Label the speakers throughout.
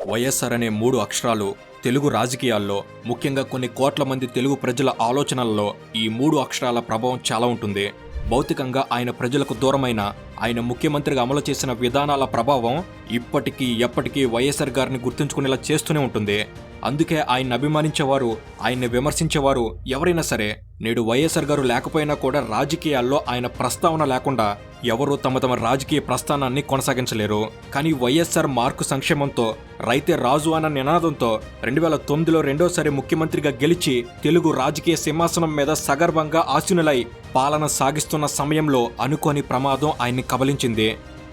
Speaker 1: వైఎస్ఆర్ అనే 3 అక్షరాలు తెలుగు రాజకీయాల్లో, ముఖ్యంగా కొన్ని కోట్ల మంది తెలుగు ప్రజల ఆలోచనల్లో ఈ 3 అక్షరాల ప్రభావం చాలా ఉంటుంది. భౌతికంగా ఆయన ప్రజలకు దూరమైన ఆయన ముఖ్యమంత్రిగా అమలు చేసిన విధానాల ప్రభావం ఇప్పటికీ ఎప్పటికీ వైఎస్ఆర్ గారిని గుర్తుంచుకునేలా చేస్తూనే ఉంటుంది. అందుకే ఆయన్ని అభిమానించేవారు, ఆయన్ని విమర్శించేవారు ఎవరైనా సరే నేడు వైఎస్ఆర్ గారు లేకపోయినా కూడా రాజకీయాల్లో ఆయన ప్రస్తావన లేకుండా ఎవరూ తమ తమ రాజకీయ ప్రస్థానాన్ని కొనసాగించలేరు. కానీ వైఎస్ఆర్ మార్కు సంక్షేమంతో, రైతే రాజు అన్న నినాదంతో 2009లో రెండోసారి ముఖ్యమంత్రిగా గెలిచి తెలుగు రాజకీయ సింహాసనం మీద సగర్వంగా ఆసీనులై పాలన సాగిస్తున్న సమయంలో అనుకోని ప్రమాదం ఆయన్ని కబలించింది.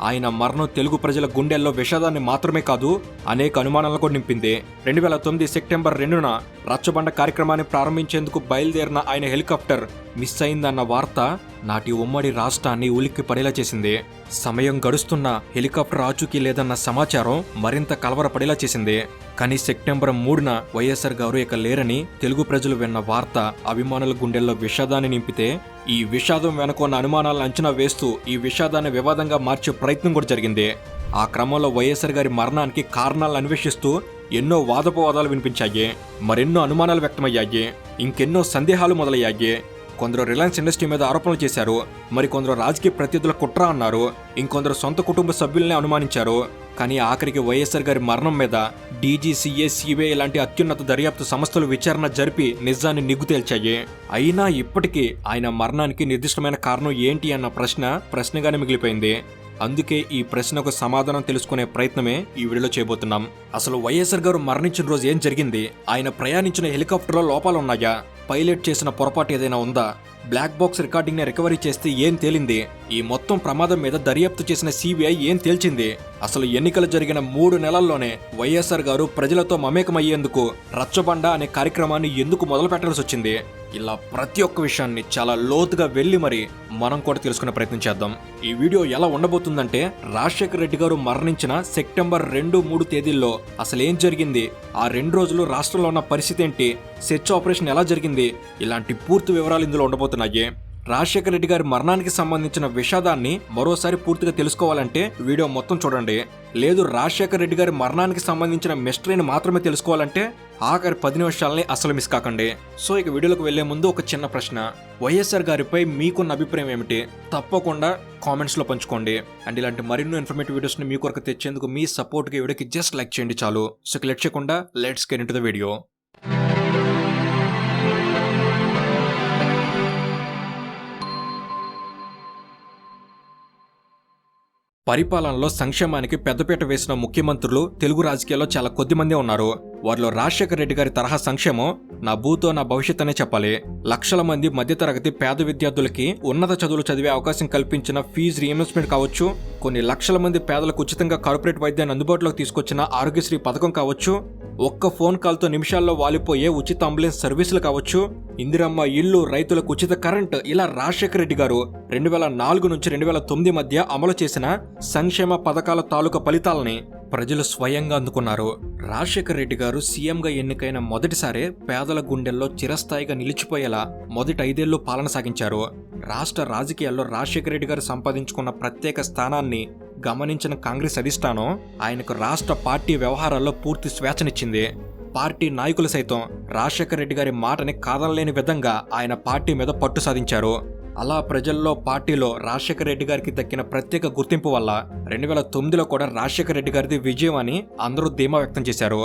Speaker 1: ఆయన మరణం తెలుగు ప్రజల గుండెల్లో విషాదాన్ని మాత్రమే కాదు, అనేక అనుమానాలను కూడా నింపింది. 2009 సెప్టెంబర్ 2న రచ్చబండ కార్యక్రమాన్ని ప్రారంభించేందుకు బయలుదేరిన ఆయన హెలికాప్టర్ మిస్ అయిందన్న వార్త నాటి ఉమ్మడి రాష్ట్రాన్ని ఉలిక్కి పడేలా చేసింది. సమయం గడుస్తున్న హెలికాప్టర్ ఆచూకీ లేదన్న సమాచారం మరింత కలవరపడేలా చేసింది. కానీ సెప్టెంబర్ 3న వైఎస్ఆర్ గారు ఇక లేరని తెలుగు ప్రజలు విన్న వార్త అభిమానుల గుండెల్లో విషాదాన్ని నింపితే, ఈ విషాదం వెనుకున్న అనుమానాలను అంచనా వేస్తూ ఈ విషాదాన్ని వివాదంగా మార్చే ప్రయత్నం కూడా జరిగింది. ఆ క్రమంలో వైఎస్ఆర్ గారి మరణానికి కారణాలను అన్వేషిస్తూ ఎన్నో వాదోపవాదాలు వినిపించాయి, మరెన్నో అనుమానాలు వ్యక్తమయ్యాయి, ఇంకెన్నో సందేహాలు మొదలయ్యాయి. కొందరు రిలయన్స్ ఇండస్ట్రీ మీద ఆరోపణలు చేశారు, మరికొందరు రాజకీయ ప్రత్యర్థుల కుట్ర అన్నారు, ఇంకొందరు సొంత కుటుంబ సభ్యులనే అనుమానించారు. కానీ ఆఖరికి వైఎస్ఆర్ గారి మరణం మీద డీజీసీఏ, సిబిఐ లాంటి అత్యున్నత దర్యాప్తు సంస్థలు విచారణ జరిపి నిజాన్ని నిగ్గు తేల్చాయి. అయినా ఇప్పటికీ ఆయన మరణానికి నిర్దిష్టమైన కారణం ఏంటి అన్న ప్రశ్నగానే మిగిలిపోయింది. అందుకే ఈ ప్రశ్నకు సమాధానం తెలుసుకునే ప్రయత్నమే ఈ వీడియోలో చేయబోతున్నాం. అసలు వైఎస్ఆర్ గారు మరణించిన రోజు ఏం జరిగింది? ఆయన ప్రయాణించిన హెలికాప్టర్లో లోపాలున్నాయా? పైలట్ చేసిన పొరపాటు ఏదైనా ఉందా? బ్లాక్ బాక్స్ రికార్డింగ్ని రికవరీ చేస్తే ఏం తేలింది? ఈ మొత్తం ప్రమాదం మీద దర్యాప్తు చేసిన సిబిఐ ఏం తేల్చింది? అసలు ఎన్నికలు జరిగిన 3 నెలల్లోనే వైఎస్ఆర్ గారు ప్రజలతో మమేకమయ్యేందుకు రచ్చబండ అనే కార్యక్రమాన్ని ఎందుకు మొదలు పెట్టాల్సి వచ్చింది? ఇలా ప్రతి ఒక్క విషయాన్ని చాలా లోతుగా వెళ్ళి మరి మనం కూడా తెలుసుకునే ప్రయత్నం చేద్దాం. ఈ వీడియో ఎలా ఉండబోతుందంటే, రాజశేఖర రెడ్డి గారు మరణించిన సెప్టెంబర్ 2, 3 తేదీల్లో అసలు ఏం జరిగింది, ఆ 2 రోజులు రాష్ట్రంలో ఉన్న పరిస్థితి ఏంటి, సెర్చ్ ఆపరేషన్ ఎలా జరిగింది, ఇలాంటి పూర్తి వివరాలు ఇందులో ఉండబోతున్నాయి. రాజశేఖర రెడ్డి గారి మరణానికి సంబంధించిన విషాదాన్ని మరోసారి పూర్తిగా తెలుసుకోవాలంటే వీడియో మొత్తం చూడండి. లేదు, రాజశేఖర రెడ్డి గారి మరణానికి సంబంధించిన మిస్టరీని మాత్రమే తెలుసుకోవాలంటే ఆఖరి 10 నిమిషాలని అసలు మిస్ కాకండి. సో ఇక వీడియోలోకి వెళ్లే ముందు ఒక చిన్న ప్రశ్న, వైఎస్ఆర్ గారిపై మీకున్న అభిప్రాయం ఏమిటి? తప్పకుండా కామెంట్స్లో పంచుకోండి. అండ్ ఇలాంటి మరిన్నో ఇన్ఫర్మేటివ్ వీడియోస్ని మీ కొరకు తెచ్చేందుకు మీ సపోర్ట్గా ఈ వీడియోకి జస్ట్ లైక్ చేయండి చాలు. సో లెట్ చేయకుండా let's get into the video. పరిపాలనలో సంక్షేమానికి పెద్దపీట వేసిన ముఖ్యమంత్రులు తెలుగు రాజకీయాల్లో చాలా కొద్ది మందే ఉన్నారు. వారిలో రాజశేఖర రెడ్డి గారి తరహా సంక్షేమం నా భూతో నా భవిష్యత్ అనే చెప్పాలి. లక్షల మంది మధ్యతరగతి పేద విద్యార్థులకి ఉన్నత చదువులు చదివే అవకాశం కల్పించిన ఫీజు రీఇంబర్స్మెంట్ కావచ్చు, కొన్ని లక్షల మంది పేదలకు ఉచితంగా కార్పొరేట్ వైద్యాన్ని అందుబాటులోకి తీసుకొచ్చిన ఆరోగ్యశ్రీ పథకం కావచ్చు, ఒక్క ఫోన్ కాల్తో నిమిషాల్లో వాలిపోయే ఉచిత అంబులెన్స్ సర్వీసులు కావచ్చు, ఇందిరమ్మ ఇల్లు, రైతులకు ఉచిత కరెంట్, ఇలా రాజశేఖర రెడ్డి గారు 2004 నుంచి 2009 మధ్య అమలు చేసిన సంక్షేమ పథకాల తాలూకా ఫలితాలని ప్రజలు స్వయంగా అందుకున్నారు. రాజశేఖర రెడ్డి గారు సీఎంగా ఎన్నికైన మొదటిసారే పేదల గుండెల్లో చిరస్థాయిగా నిలిచిపోయేలా మొదటి 5 ఏళ్లు పాలన సాగించారు. రాష్ట్ర రాజకీయాల్లో రాజశేఖర రెడ్డి గారు సంపాదించుకున్న ప్రత్యేక స్థానాన్ని గమనించిన కాంగ్రెస్ అధిష్టానం ఆయనకు రాష్ట్ర పార్టీ వ్యవహారాల్లో పూర్తి స్వేచ్ఛనిచ్చింది. పార్టీ నాయకులు సైతం రాజశేఖర రెడ్డి గారి మాటని కాదనలేని విధంగా ఆయన పార్టీ మీద పట్టు సాధించారు. అలా ప్రజల్లో, పార్టీలో రాజశేఖర రెడ్డి గారికి దక్కిన ప్రత్యేక గుర్తింపు వల్ల 2009లో కూడా రాజశేఖర రెడ్డి గారిది విజయం అని అందరూ ధీమా వ్యక్తం చేశారు.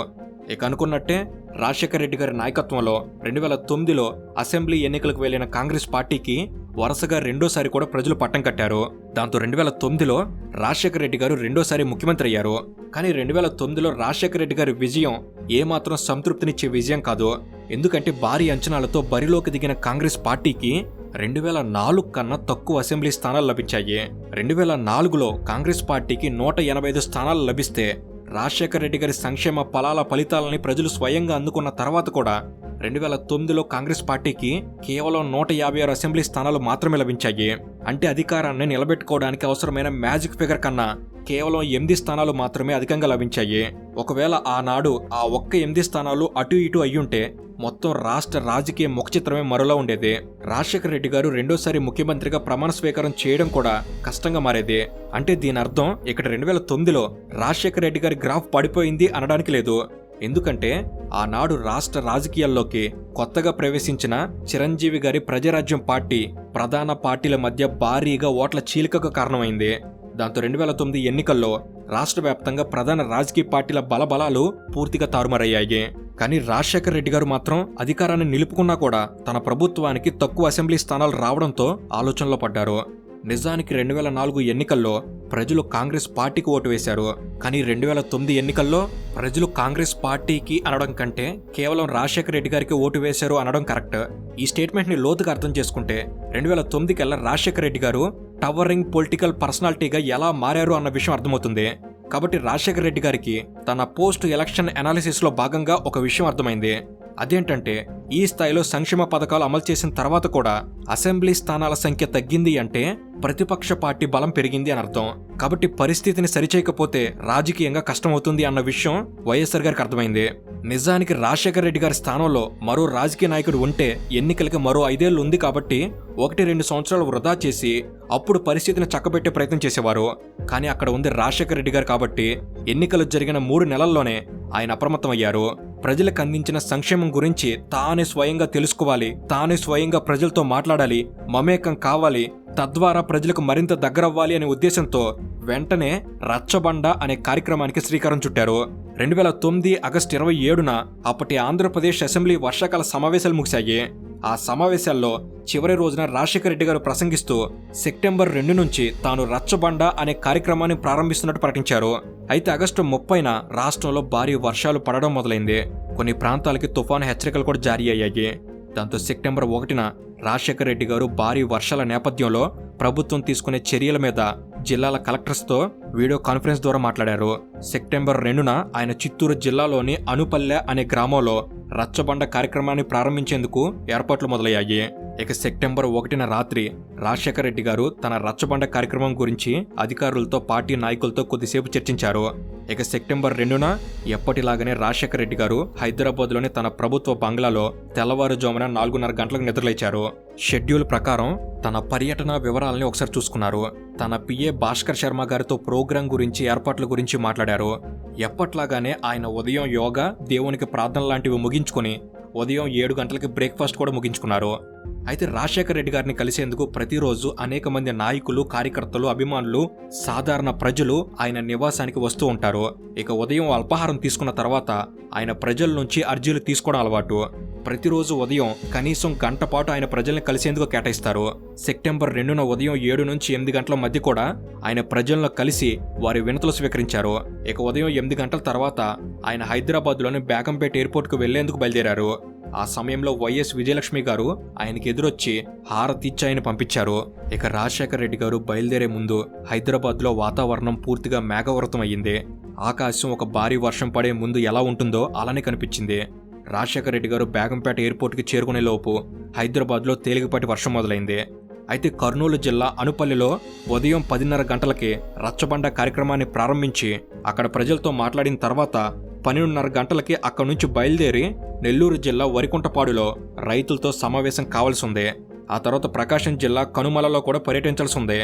Speaker 1: ఇక అనుకున్నట్టే రాజశేఖర రెడ్డి గారి నాయకత్వంలో 2009లో అసెంబ్లీ ఎన్నికలకు వెళ్లిన కాంగ్రెస్ పార్టీకి వరుసగా రెండోసారి కూడా ప్రజలు పట్టం కట్టారు. దాంతో 2009లో రాజశేఖర రెడ్డి గారు రెండోసారి ముఖ్యమంత్రి అయ్యారు. కానీ 2009లో రాజశేఖర రెడ్డి గారి విజయం ఏమాత్రం సంతృప్తినిచ్చే విజయం కాదు. ఎందుకంటే భారీ అంచనాలతో బరిలోకి దిగిన కాంగ్రెస్ పార్టీకి 2004 కన్నా తక్కువ అసెంబ్లీ స్థానాలు లభించాయి. 2004లో కాంగ్రెస్ పార్టీకి 185 స్థానాలు లభిస్తే రాజశేఖర రెడ్డి గారి సంక్షేమ ఫలాల ఫలితాలని ప్రజలు స్వయంగా అందుకున్న తర్వాత కూడా 2009లో కాంగ్రెస్ పార్టీకి కేవలం 156 అసెంబ్లీ స్థానాలు మాత్రమే లభించాయి. అంటే అధికారాన్ని నిలబెట్టుకోవడానికి అవసరమైన మ్యాజిక్ ఫిగర్ కన్నా కేవలం 8 స్థానాలు మాత్రమే అధికంగా లభించాయి. ఒకవేళ ఆనాడు ఆ ఒక్క 8 స్థానాలు అటు ఇటు అయ్యుంటే మొత్తం రాష్ట్ర రాజకీయ ముఖచిత్రమే మరోలా ఉండేది. రాజశేఖర రెడ్డి గారు రెండోసారి ముఖ్యమంత్రిగా ప్రమాణ స్వీకారం చేయడం కూడా కష్టంగా మారేది. అంటే దీని అర్థం ఇక్కడ 2009లో రాజశేఖర రెడ్డి గారి గ్రాఫ్ పడిపోయింది అనడానికి లేదు. ఎందుకంటే ఆనాడు రాష్ట్ర రాజకీయాల్లోకి కొత్తగా ప్రవేశించిన చిరంజీవి గారి ప్రజారాజ్యం పార్టీ ప్రధాన పార్టీల మధ్య భారీగా ఓట్ల చీలికకు కారణమైంది. దాంతో 2009 ఎన్నికల్లో రాష్ట్ర వ్యాప్తంగా ప్రధాన రాజకీయ పార్టీల బలబలాలు పూర్తిగా తారుమారయ్యాయి. కానీ రాజశేఖర రెడ్డి గారు మాత్రం అధికారాన్ని నిలుపుకున్నా కూడా తన ప్రభుత్వానికి తక్కువ అసెంబ్లీ స్థానాలు రావడంతో ఆలోచనలో పడ్డారు. నిజానికి 2004 ఎన్నికల్లో ప్రజలు కాంగ్రెస్ పార్టీకి ఓటు వేశారు. కానీ 2009 ఎన్నికల్లో ప్రజలు కాంగ్రెస్ పార్టీకి అనడం కంటే కేవలం రాజశేఖర రెడ్డి గారికి ఓటు వేశారు అనడం కరెక్ట్. ఈ స్టేట్మెంట్ ని లోతుగా అర్థం చేసుకుంటే 2009 కల్లా రాజశేఖర రెడ్డి గారు టవరింగ్ పొలిటికల్ పర్సనాలిటీగా ఎలా మారారు అన్న విషయం అర్థమవుతుంది. కాబట్టి రాజశేఖర రెడ్డి గారికి తన పోస్ట్ ఎలక్షన్ అనాలిసిస్ లో భాగంగా ఒక విషయం అర్థమైంది. అదేంటంటే ఈ స్థాయిలో సంక్షేమ పథకాలు అమలు చేసిన తర్వాత కూడా అసెంబ్లీ స్థానాల సంఖ్య తగ్గింది అంటే ప్రతిపక్ష పార్టీ బలం పెరిగింది అని అర్థం. కాబట్టి పరిస్థితిని సరిచేయకపోతే రాజకీయంగా కష్టమవుతుంది అన్న విషయం వైఎస్ఆర్ గారికి అర్థమైంది. నిజానికి రాజశేఖర రెడ్డి గారి స్థానంలో మరో రాజకీయ నాయకుడు ఉంటే ఎన్నికలకి మరో 5 ఏళ్లు ఉంది కాబట్టి 1-2 సంవత్సరాలు వృధా చేసి అప్పుడు పరిస్థితిని చక్కబెట్టే ప్రయత్నం చేసేవారు. కానీ అక్కడ ఉంది రాజశేఖర రెడ్డి గారు కాబట్టి ఎన్నికలు జరిగిన 3 నెలల్లోనే ఆయన అప్రమత్తమయ్యారు. ప్రజలకు అందించిన సంక్షేమం గురించి తానే స్వయంగా తెలుసుకోవాలి, తానే స్వయంగా ప్రజలతో మాట్లాడాలి, మమేకం కావాలి, తద్వారా ప్రజలకు మరింత దగ్గరవ్వాలి అనే ఉద్దేశంతో వెంటనే రచ్చబండ అనే కార్యక్రమానికి శ్రీకారం చుట్టారు. 2009 ఆగస్టు 27న అప్పటి ఆంధ్రప్రదేశ్ అసెంబ్లీ వర్షాకాల సమావేశాలు ముగిశాయి. ఆ సమావేశాల్లో చివరి రోజున రాజశేఖర రెడ్డి గారు ప్రసంగిస్తూ సెప్టెంబర్ 2 నుంచి తాను రచ్చబండ అనే కార్యక్రమాన్ని ప్రారంభిస్తున్నట్టు ప్రకటించారు. అయితే ఆగస్టు 30న రాష్ట్రంలో భారీ వర్షాలు పడడం మొదలైంది. కొన్ని ప్రాంతాలకి తుఫాను హెచ్చరికలు కూడా జారీ అయ్యాయి. దాంతో సెప్టెంబర్ 1న రాజశేఖర రెడ్డి గారు భారీ వర్షాల నేపథ్యంలో ప్రభుత్వం తీసుకునే చర్యల మీద జిల్లాల కలెక్టర్స్తో వీడియో కాన్ఫరెన్స్ ద్వారా మాట్లాడారు. సెప్టెంబర్ 2న ఆయన చిత్తూరు జిల్లాలోని అనుపల్లె అనే గ్రామంలో రచ్చబండ కార్యక్రమాన్ని ప్రారంభించేందుకు ఏర్పాట్లు మొదలయ్యాయి. ఇక సెప్టెంబర్ 1న రాత్రి రాజశేఖర రెడ్డి గారు తన రచ్చబండ కార్యక్రమం గురించి అధికారులతో పార్టీ నాయకులతో కొద్దిసేపు చర్చించారు. ఇక సెప్టెంబర్ 2న ఎప్పటిలాగానే రాజశేఖర రెడ్డి గారు హైదరాబాద్లోని తన ప్రభుత్వ బంగ్లాలో తెల్లవారుజామున 4:30 గంటలకు నిద్రలేచారు. షెడ్యూల్ ప్రకారం తన పర్యటన వివరాలని ఒకసారి చూసుకున్నారు. తన పిఏ భాస్కర్ శర్మ గారితో ప్రోగ్రాం గురించి ఏర్పాట్ల గురించి మాట్లాడారు. ఎప్పట్లాగానే ఆయన ఉదయం యోగా, దేవునికి ప్రార్థన లాంటివి ముగించుకుని ఉదయం 7 గంటలకి బ్రేక్ఫాస్ట్ కూడా ముగించుకున్నారు. అయితే రాజశేఖర రెడ్డి గారిని కలిసేందుకు ప్రతిరోజు అనేక మంది నాయకులు, కార్యకర్తలు, అభిమానులు, సాధారణ ప్రజలు ఆయన నివాసానికి వస్తూ ఉంటారు. ఇక ఉదయం అల్పాహారం తీసుకున్న తర్వాత ఆయన ప్రజల నుంచి అర్జీలు తీసుకోవడం అలవాటు. ప్రతిరోజు ఉదయం కనీసం గంట పాటు ఆయన ప్రజల్ని కలిసేందుకు కేటాయిస్తారు. సెప్టెంబర్ 2న ఉదయం 7 నుంచి 8 గంటల మధ్య కూడా ఆయన ప్రజలను కలిసి వారి వినతులు స్వీకరించారు. ఇక ఉదయం 8 గంటల తర్వాత ఆయన హైదరాబాద్లోని బేగంపేట ఎయిర్పోర్ట్కు వెళ్లేందుకు బయలుదేరారు. ఆ సమయంలో వైఎస్ విజయలక్ష్మి గారు ఆయనకి ఎదురొచ్చి హారతిచ్చి ఆయన పంపించారు. ఇక రాజశేఖర రెడ్డి గారు బయలుదేరే ముందు హైదరాబాద్లో వాతావరణం పూర్తిగా మేఘావృతం అయ్యింది. ఆకాశం ఒక భారీ వర్షం పడే ముందు ఎలా ఉంటుందో అలానే కనిపించింది. రాజశేఖర రెడ్డి గారు బేగంపేట ఎయిర్పోర్ట్కి చేరుకునే లోపు హైదరాబాద్లో తేలికపాటి వర్షం మొదలైంది. అయితే కర్నూలు జిల్లా అనుపల్లిలో ఉదయం 10:30 గంటలకి రచ్చబండ కార్యక్రమాన్ని ప్రారంభించి అక్కడ ప్రజలతో మాట్లాడిన తర్వాత 12:30 గంటలకి అక్కడి నుంచి బయలుదేరి నెల్లూరు జిల్లా వరికుంటపాడులో రైతులతో సమావేశం కావాల్సి ఉంది. ఆ తర్వాత ప్రకాశం జిల్లా కనుమలలో కూడా పర్యటించాల్సి ఉంది.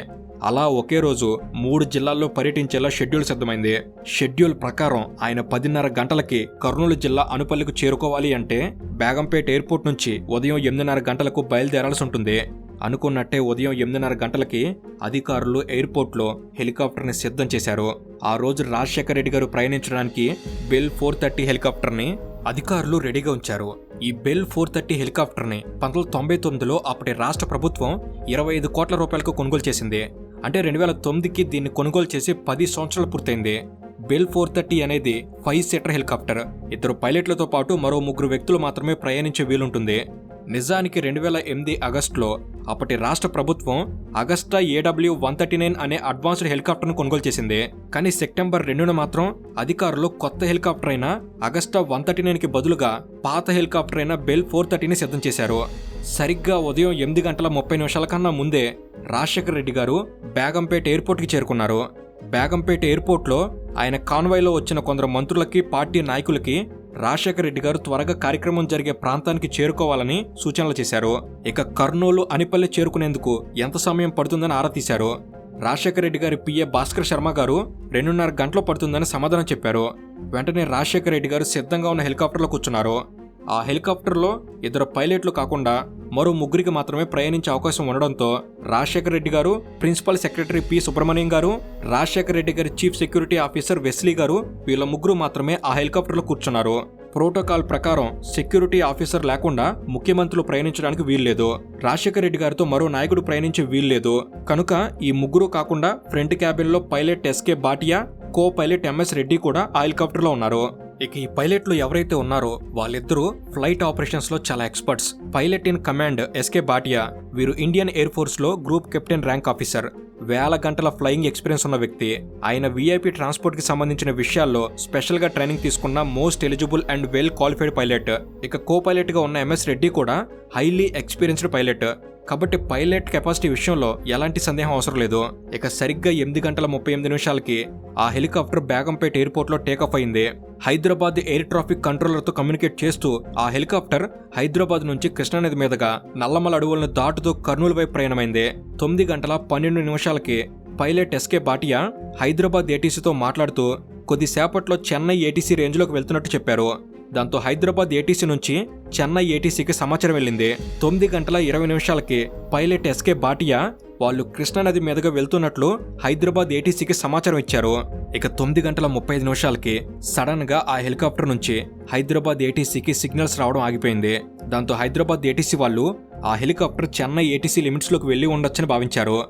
Speaker 1: అలా ఒకే రోజు 3 జిల్లాల్లో పర్యటించేలా షెడ్యూల్ సిద్ధమైంది. షెడ్యూల్ ప్రకారం ఆయన 10:30 గంటలకి కర్నూలు జిల్లా అనుపల్లికి చేరుకోవాలి అంటే బేగంపేట ఎయిర్పోర్ట్ నుంచి ఉదయం 8:30 గంటలకు బయలుదేరాల్సి ఉంటుంది. అనుకున్నట్టే ఉదయం 8:30 గంటలకి అధికారులు ఎయిర్పోర్ట్లో హెలికాప్టర్ని సిద్ధం చేశారు. ఆ రోజు రాజశేఖర రెడ్డి గారు ప్రయాణించడానికి బెల్ 430 హెలికాప్టర్ని అధికారులు రెడీగా ఉంచారు. ఈ బెల్ 430 హెలికాప్టర్ని 1999లో అప్పటి రాష్ట్ర ప్రభుత్వం 25 కోట్ల రూపాయలకు కొనుగోలు చేసింది. అంటే 2009కి దీన్ని కొనుగోలు చేసి 10 సంవత్సరాలు పూర్తయింది. బెల్ 430 అనేది 5 సీటర్ హెలికాప్టర్. 2 పైలట్లతో పాటు మరో 3 వ్యక్తులు మాత్రమే ప్రయాణించే వీలుంటుంది. నిజానికి 2008 ఆగస్టులో అప్పటి రాష్ట్ర ప్రభుత్వం అగస్టా AW139 అనే అడ్వాన్స్డ్ హెలికాప్టర్ను కొనుగోలు చేసింది. కానీ సెప్టెంబర్ 2న మాత్రం అధికారులు కొత్త హెలికాప్టర్ అయిన అగస్టా 139కి బదులుగా పాత హెలికాప్టర్ అయిన బెల్ 430ని సిద్ధం చేశారు. సరిగ్గా ఉదయం 8:30 కన్నా ముందే రాజశేఖర రెడ్డి గారు బేగంపేట ఎయిర్పోర్ట్కి చేరుకున్నారు. బేగంపేట ఎయిర్పోర్ట్లో ఆయన కాన్వాయ్లో వచ్చిన కొందరు మంత్రులకి, పార్టీ నాయకులకి రాజశేఖర రెడ్డి గారు త్వరగా కార్యక్రమం జరిగే ప్రాంతానికి చేరుకోవాలని సూచనలు చేశారు. ఇక కర్నూలు, అనిపల్లి చేరుకునేందుకు ఎంత సమయం పడుతుందని ఆరా తీశారు. రాజశేఖర రెడ్డి గారి పిఏ భాస్కర్ శర్మ గారు 2.5 గంటలు పడుతుందని సమాధానం చెప్పారు. వెంటనే రాజశేఖర రెడ్డి గారు సిద్ధంగా ఉన్న హెలికాప్టర్లో కూర్చున్నారు. ఆ హెలికాప్టర్లో 2 పైలట్లు కాకుండా మరో 3 మాత్రమే ప్రయాణించే అవకాశం ఉండడంతో రాజశేఖర రెడ్డి గారు, ప్రిన్సిపల్ సెక్రటరీ పి సుబ్రహ్మణ్యం గారు, రాజశేఖర రెడ్డి గారి చీఫ్ సెక్యూరిటీ ఆఫీసర్ వెస్లీ గారు వీళ్ళ 3 మాత్రమే ఆ హెలికాప్టర్లో కూర్చున్నారు. ప్రోటోకాల్ ప్రకారం సెక్యూరిటీ ఆఫీసర్ లేకుండా ముఖ్యమంత్రులు ప్రయాణించడానికి వీల్లేదు. రాజశేఖర రెడ్డి గారితో మరో నాయకుడు ప్రయాణించే వీల్లేదు. కనుక ఈ 3 కాకుండా ఫ్రంట్ క్యాబిన్లో pilot SK Bhatia, co pilot MS Reddy కూడా ఆ హెలికాప్టర్లో ఉన్నారు. ఇక ఈ పైలట్లు ఎవరైతే ఉన్నారో వాళ్ళిద్దరూ ఫ్లైట్ ఆపరేషన్స్ లో చాలా experts. Pilot in command S K Bhatia, వీరు ఇండియన్ ఎయిర్ ఫోర్స్ లో గ్రూప్ కెప్టెన్ ర్యాంక్ ఆఫీసర్, వేల గంటల ఫ్లయింగ్ ఎక్స్పీరియన్స్ ఉన్న వ్యక్తి. ఆయన వీఐపీ ట్రాన్స్పోర్ట్ కి సంబంధించిన విషయాల్లో స్పెషల్ గా ట్రైనింగ్ తీసుకున్న most eligible and well qualified pilot. ఇక కో పైలట్ గా ఉన్న ఎంఎస్ రెడ్డి కూడా హైలీ ఎక్స్పీరియన్స్డ్ పైలట్. కాబట్టి పైలట్ కెపాసిటీ విషయంలో ఎలాంటి సందేహం అవసరం లేదు. ఇక సరిగ్గా 8:38 ఆ హెలికాప్టర్ బేగంపేట ఎయిర్పోర్ట్లో టేకాఫ్ అయింది. హైదరాబాద్ ఎయిర్ ట్రాఫిక్ కంట్రోలర్తో కమ్యూనికేట్ చేస్తూ ఆ హెలికాప్టర్ హైదరాబాద్ నుంచి కృష్ణానది మీదుగా నల్లమల అడవులను దాటుతూ కర్నూలు వైపు ప్రయాణమైంది. 9:12 పైలట్ ఎస్కే బాటియా హైదరాబాద్ ఏటీసీతో మాట్లాడుతూ కొద్దిసేపట్లో చెన్నై ఏటీసీ రేంజ్లోకి వెళ్తున్నట్టు చెప్పారు. దాంతో హైదరాబాద్ ఏటీసీ నుంచి చెన్నై ఏటీసీకి సమాచారం వెళ్ళింది. 9:20 పైలట్ ఎస్కే బాటియా వాళ్ళు కృష్ణానది మీదుగా వెళ్తున్నట్లు హైదరాబాద్ ఏటీసీకి సమాచారం ఇచ్చారు. ఇక 9:35 సడన్ గా ఆ హెలికాప్టర్ నుంచి హైదరాబాద్ ఏటీసీకి సిగ్నల్స్ రావడం ఆగిపోయింది. దాంతో హైదరాబాద్ ఏటీసీ వాళ్ళు ఆ హెలికాప్టర్ చెన్నై ఏటీసీ లిమిట్స్ లోకి వెళ్లి ఉండొచ్చని భావించారు.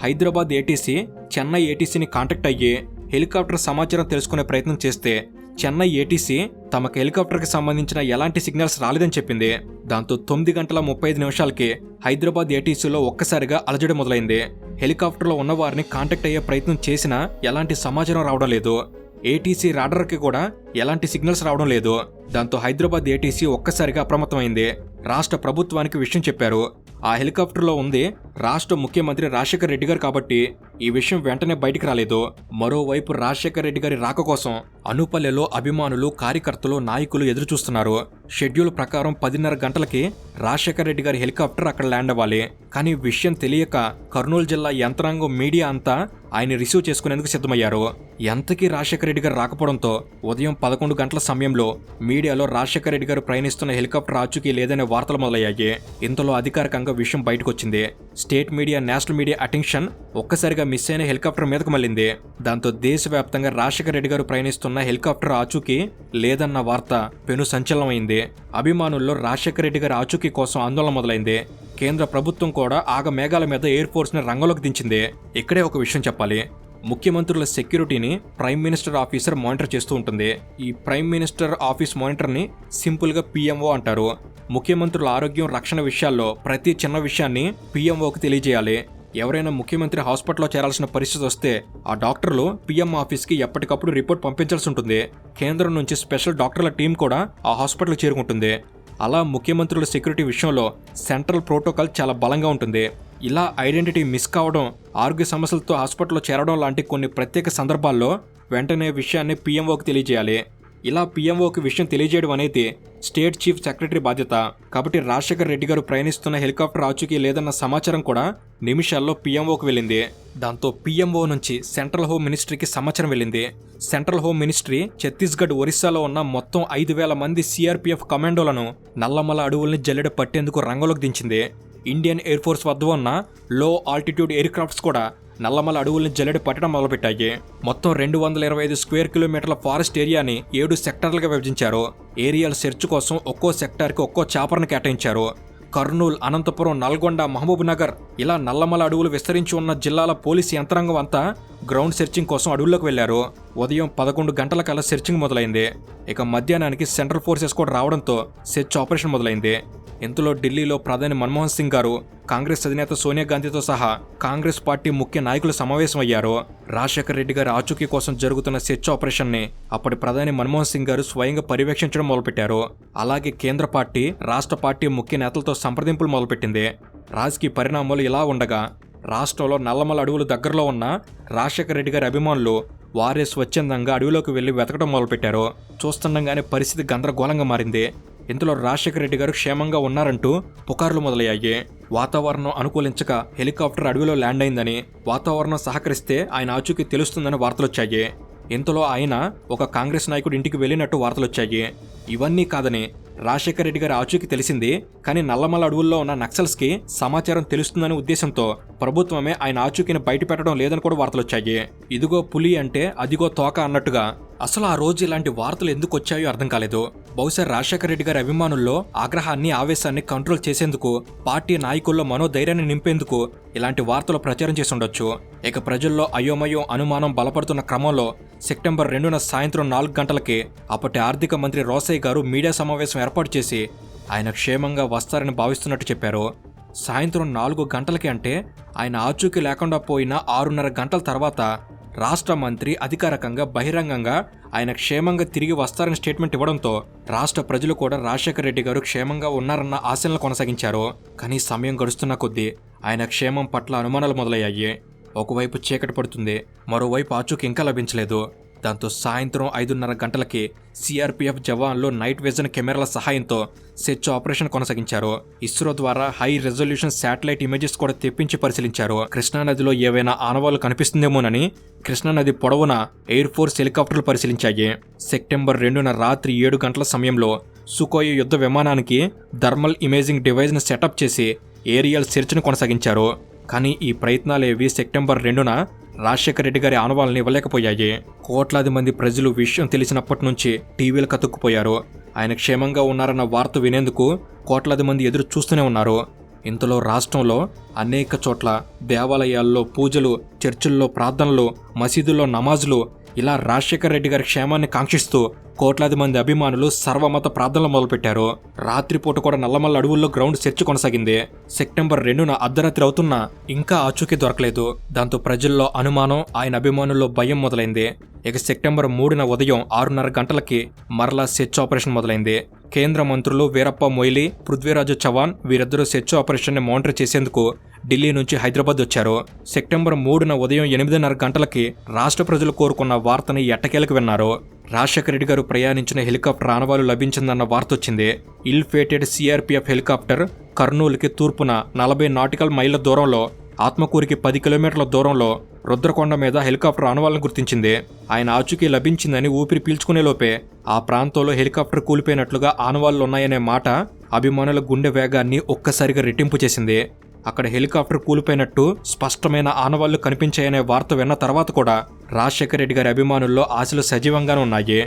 Speaker 1: హైదరాబాద్ ఏటీసీ చెన్నై ఏటీసీని కాంటాక్ట్ అయ్యి హెలికాప్టర్ సమాచారం తెలుసుకునే ప్రయత్నం చేస్తే చెన్నై ఏటీసీ తమకు హెలికాప్టర్కి సంబంధించిన ఎలాంటి సిగ్నల్స్ రాలేదని చెప్పింది. దాంతో 9:35 హైదరాబాద్ ఏటీసీలో ఒక్కసారిగా అలజడి మొదలైంది. హెలికాప్టర్లో ఉన్న వారిని కాంటాక్ట్ అయ్యే ప్రయత్నం చేసినా ఎలాంటి సమాచారం రావడం లేదు. ఏటీసీ రాడర్కి కూడా ఎలాంటి సిగ్నల్స్ రావడం లేదు. దాంతో హైదరాబాద్ ఏటీసీ ఒక్కసారిగా అప్రమత్తమైంది. రాష్ట్ర ప్రభుత్వానికి విషయం చెప్పారు. ఆ హెలికాప్టర్లో ఉంది రాష్ట్ర ముఖ్యమంత్రి రాజశేఖర రెడ్డి గారు కాబట్టి ఈ విషయం వెంటనే బయటికి రాలేదు. మరోవైపు రాజశేఖర రెడ్డి గారి రాక కోసం అనూపల్లెలో అభిమానులు, కార్యకర్తలు, నాయకులు ఎదురుచూస్తున్నారు. షెడ్యూల్ ప్రకారం 10:30 రాజశేఖర రెడ్డి గారి హెలికాప్టర్ అక్కడ ల్యాండ్ అవ్వాలి. కానీ విషయం తెలియక కర్నూలు జిల్లా యంత్రాంగం, మీడియా అంతా ఆయన రిసీవ్ చేసుకునేందుకు సిద్ధమయ్యారు. ఎంతకీ రాజశేఖర రెడ్డి గారు రాకపోవడంతో ఉదయం 11 గంటల సమయంలో మీడియాలో రాజశేఖర రెడ్డి గారు ప్రయాణిస్తున్న హెలికాప్టర్ ఆచూకీ లేదనే వార్తలు మొదలయ్యాయి. ఇంతలో అధికారికంగా విషయం బయటకు వచ్చింది. State media, national media attention ఒక్కసారిగా మిస్ అయిన హెలికాప్టర్ మీదకు మళ్ళింది. దాంతో దేశవ్యాప్తంగా రాజశేఖర రెడ్డి గారు ప్రయాణిస్తున్న హెలికాప్టర్ ఆచూకీ లేదన్న వార్త పెను సంచలనమైంది. అభిమానుల్లో రాజశేఖర రెడ్డి గారి ఆచూకీ కోసం ఆందోళన మొదలైంది. కేంద్ర ప్రభుత్వం కూడా ఆగమేఘాల మీద ఎయిర్ ఫోర్స్ ని రంగంలోకి దించింది. ఇక్కడే ఒక విషయం చెప్పాలి. ముఖ్యమంత్రుల సెక్యూరిటీని ప్రైమ్ మినిస్టర్ ఆఫీసర్ మానిటర్ చేస్తూ ఉంటుంది. ఈ ప్రైమ్ మినిస్టర్ ఆఫీస్ మానిటర్ని సింపుల్గా పిఎంఓ అంటారు. ముఖ్యమంత్రుల ఆరోగ్యం, రక్షణ విషయాల్లో ప్రతి చిన్న విషయాన్ని పిఎంఓకి తెలియజేయాలి. ఎవరైనా ముఖ్యమంత్రి హాస్పిటల్లో చేరాల్సిన పరిస్థితి వస్తే ఆ డాక్టర్లు పిఎం ఆఫీస్కి ఎప్పటికప్పుడు రిపోర్ట్ పంపించాల్సి ఉంటుంది. కేంద్రం నుంచి స్పెషల్ డాక్టర్ల టీం కూడా ఆ హాస్పిటల్ చేరుకుంటుంది. అలా ముఖ్యమంత్రుల సెక్యూరిటీ విషయంలో సెంట్రల్ ప్రోటోకాల్ చాలా బలంగా ఉంటుంది. ఇలా ఐడెంటిటీ మిస్ కావడం, ఆరోగ్య సమస్యలతో హాస్పిటల్లో చేరడం లాంటి కొన్ని ప్రత్యేక సందర్భాల్లో వెంటనే విషయాన్ని పిఎంఓకి తెలియజేయాలి. ఇలా పిఎంఓకి విషయం తెలియజేయడం అనేది స్టేట్ చీఫ్ సెక్రటరీ బాధ్యత. కాబట్టి రాజశేఖర రెడ్డి గారు ప్రయాణిస్తున్న హెలికాప్టర్ ఆచూకీ లేదన్న సమాచారం కూడా నిమిషాల్లో పిఎంఓకి వెళ్ళింది. దాంతో పిఎంఓ నుంచి సెంట్రల్ హోమ్ మినిస్ట్రీకి సమాచారం వెళ్ళింది. సెంట్రల్ హోమ్ మినిస్ట్రీ ఛత్తీస్గఢ్, ఒరిస్సాలో ఉన్న మొత్తం 5,000 మంది సిఆర్పిఎఫ్ కమాండోలను నల్లమల అడవుల్ని జల్లెడ పట్టేందుకు రంగంలోకి దించింది. ఇండియన్ ఎయిర్ ఫోర్స్ వద్ద ఉన్న లో ఆల్టిట్యూడ్ ఎయిర్ క్రాఫ్ట్స్ కూడా నల్లమల అడవుల్ని జల్లెడ పట్టడం మొదలుపెట్టాయి. మొత్తం 225 స్క్వేర్ కిలోమీటర్ల ఫారెస్ట్ ఏరియాని 7 సెక్టార్లుగా విభజించారు. ఏరియల్ సెర్చ్ కోసం ఒక్కో సెక్టార్కి ఒక్కో చాపర్ను కేటాయించారు. కర్నూలు, అనంతపురం, నల్గొండ, మహబూబ్ నగర్ ఇలా నల్లమల అడవులు విస్తరించి ఉన్న జిల్లాల పోలీసు యంత్రాంగం అంతా గ్రౌండ్ సెర్చింగ్ కోసం అడవుల్లోకి వెళ్లారు. ఉదయం 11 గంటలకల్లా సెర్చింగ్ మొదలైంది. ఇక మధ్యాహ్నానికి సెంట్రల్ ఫోర్సెస్ కూడా రావడంతో సెర్చ్ ఆపరేషన్ మొదలైంది. ఇంతలో ఢిల్లీలో ప్రధాని మన్మోహన్ సింగ్ గారు కాంగ్రెస్ అధినేత సోనియా గాంధీతో సహా కాంగ్రెస్ పార్టీ ముఖ్య నాయకులు సమావేశమయ్యారు. రాజశేఖర రెడ్డి గారి ఆచూకీ కోసం జరుగుతున్న సెర్చ్ ఆపరేషన్ ని అప్పటి ప్రధాని మన్మోహన్ సింగ్ గారు స్వయంగా పర్యవేక్షించడం మొదలుపెట్టారు. అలాగే కేంద్ర పార్టీ, రాష్ట్ర పార్టీ ముఖ్య నేతలతో సంప్రదింపులు మొదలుపెట్టింది. రాజకీయ పరిణామాలు ఇలా ఉండగా రాష్ట్రంలో నల్లమల అడవులు దగ్గరలో ఉన్న రాజశేఖర రెడ్డి గారి అభిమానులు వారే స్వచ్ఛందంగా అడవిలోకి వెళ్లి వెతకడం మొదలుపెట్టారు. చూస్తుండగానే పరిస్థితి గందరగోళంగా మారింది. ఇందులో రాజశేఖర రెడ్డి గారు క్షేమంగా ఉన్నారంటూ పుకార్లు మొదలయ్యాయి. వాతావరణం అనుకూలించక హెలికాప్టర్ అడవిలో ల్యాండ్ అయిందని, వాతావరణం సహకరిస్తే ఆయన ఆచూకీ తెలుస్తుందని వార్తలొచ్చాయి. ఇంతలో ఆయన ఒక కాంగ్రెస్ నాయకుడి ఇంటికి వెళ్ళినట్టు వార్తలొచ్చాయి. ఇవన్నీ కాదని రాజశేఖర రెడ్డి గారి ఆచూకీ తెలిసింది, కానీ నల్లమల అడవుల్లో ఉన్న నక్సల్స్ కి సమాచారం తెలుస్తుందనే ఉద్దేశంతో ప్రభుత్వమే ఆయన ఆచూకీని బయట పెట్టడం లేదని కూడా వార్తలొచ్చాయి. ఇదిగో పులి అంటే అదిగో తోక అన్నట్టుగా అసలు ఆ రోజు ఇలాంటి వార్తలు ఎందుకు వచ్చాయో అర్థం కాలేదు. బహుశా రాజశేఖర రెడ్డి గారి అభిమానుల్లో ఆగ్రహాన్ని, ఆవేశాన్ని కంట్రోల్ చేసేందుకు, పార్టీ నాయకుల్లో మనోధైర్యాన్ని నింపేందుకు ఇలాంటి వార్తలు ప్రచారం చేసి ఉండొచ్చు. ఇక ప్రజల్లో అయోమయం, అనుమానం బలపడుతున్న క్రమంలో సెప్టెంబర్ 2న సాయంత్రం 4 గంటలకి అప్పటి ఆర్థిక మంత్రి రోసయ్య గారు మీడియా సమావేశం ఏర్పాటు చేసి ఆయన క్షేమంగా వస్తారని భావిస్తున్నట్టు చెప్పారు. సాయంత్రం 4 గంటలకి అంటే ఆయన ఆచూకీ లేకుండా పోయిన 6:30 గంటల తర్వాత రాష్ట్ర మంత్రి అధికారికంగా బహిరంగంగా ఆయన క్షేమంగా తిరిగి వస్తారని స్టేట్మెంట్ ఇవ్వడంతో రాష్ట్ర ప్రజలు కూడా రాజశేఖర రెడ్డి గారు క్షేమంగా ఉన్నారన్న ఆశలను కొనసాగించారు. కానీ సమయం గడుస్తున్న కొద్దీ ఆయన క్షేమం పట్ల అనుమానాలు మొదలయ్యాయి. ఒకవైపు చీకటి పడుతుంది, మరోవైపు ఆచూకీ ఇంకా లభించలేదు. దాంతో సాయంత్రం 5:30 గంటలకి సిఆర్పిఎఫ్ జవాన్లు నైట్ విజన్ కెమెరాల సహాయంతో సెర్చ్ ఆపరేషన్ కొనసాగించారు. ఇస్రో ద్వారా హై రెజల్యూషన్ శాటిలైట్ ఇమేజెస్ కూడా తెప్పించి పరిశీలించారు. కృష్ణానదిలో ఏవైనా ఆనవాళ్లు కనిపిస్తుందేమోనని కృష్ణానది పొడవున ఎయిర్ ఫోర్స్ హెలికాప్టర్లు పరిశీలించాయి. సెప్టెంబర్ 2న రాత్రి 7 గంటల సమయంలో సుకోయ్ యుద్ధ విమానానికి థర్మల్ ఇమేజింగ్ డివైస్ ను సెటప్ చేసి ఏరియల్ సెర్చ్ ను కొనసాగించారు. కానీ ఈ ప్రయత్నాలేవి సెప్టెంబర్ 2న రాజశేఖర రెడ్డి గారి ఆనవాళ్ళని ఇవ్వలేకపోయాయి. కోట్లాది మంది ప్రజలు విషయం తెలిసినప్పటి నుంచి టీవీలు కతుక్కుపోయారు. ఆయన క్షేమంగా ఉన్నారన్న వార్త వినేందుకు కోట్లాది మంది ఎదురు చూస్తూనే ఉన్నారు. ఇంతలో రాష్ట్రంలో అనేక చోట్ల దేవాలయాల్లో పూజలు, చర్చిల్లో ప్రార్థనలు, మసీదుల్లో నమాజులు, ఇలా రాజశేఖర రెడ్డి గారి క్షేమాన్ని కాంక్షిస్తూ కోట్లాది మంది అభిమానులు సర్వమత ప్రార్థనలు మొదలుపెట్టారు. రాత్రిపూట కూడా నల్లమల్ల అడవుల్లో గ్రౌండ్ సెర్చ్ కొనసాగింది. సెప్టెంబర్ 2న అర్ధరాత్రి అవుతున్నా ఇంకా ఆచూకీ దొరకలేదు. దాంతో ప్రజల్లో అనుమానం, ఆయన అభిమానుల్లో భయం మొదలైంది. ఇక సెప్టెంబర్ 3న ఉదయం 6:30 గంటలకి మరలా సెర్చ్ ఆపరేషన్ మొదలైంది. కేంద్ర మంత్రులు వీరప్ప మొయిలీ, పృథ్వీరాజు చవాన్ వీరిద్దరూ సెర్చ్ ఆపరేషన్ ని మానిటర్ చేసేందుకు ఢిల్లీ నుంచి హైదరాబాద్ వచ్చారు. సెప్టెంబర్ 3న ఉదయం 8:30 గంటలకి రాష్ట్ర ప్రజలు కోరుకున్న వార్తని ఎట్టకేలకు విన్నారు. రాజశేఖర రెడ్డి గారు ప్రయాణించిన హెలికాప్టర్ ఆనవాలు లభించిందన్న వార్త వచ్చింది. ఇల్ ఫేటెడ్ సిఆర్పిఎఫ్ హెలికాప్టర్ కర్నూలుకి తూర్పున 40 నాటికల్ మైళ్ళ దూరంలో, ఆత్మకూరికి 10 కిలోమీటర్ల దూరంలో రుద్రకొండ మీద హెలికాప్టర్ ఆనవాలను గుర్తించింది. ఆయన ఆచూకీ లభించిందని ఊపిరి పీల్చుకునే లోపే ఆ ప్రాంతంలో హెలికాప్టర్ కూలిపోయినట్లుగా ఆనవాళ్లున్నాయనే మాట అభిమానుల గుండె వేగాన్ని ఒక్కసారిగా రెట్టింపు చేసింది. అక్కడ హెలికాప్టర్ కూలిపోయినట్టు స్పష్టమైన ఆనవాళ్లు కనిపించాయనే వార్త విన్న తర్వాత కూడా రాజశేఖర రెడ్డి గారి అభిమానుల్లో ఆశలు సజీవంగానే ఉన్నాయి.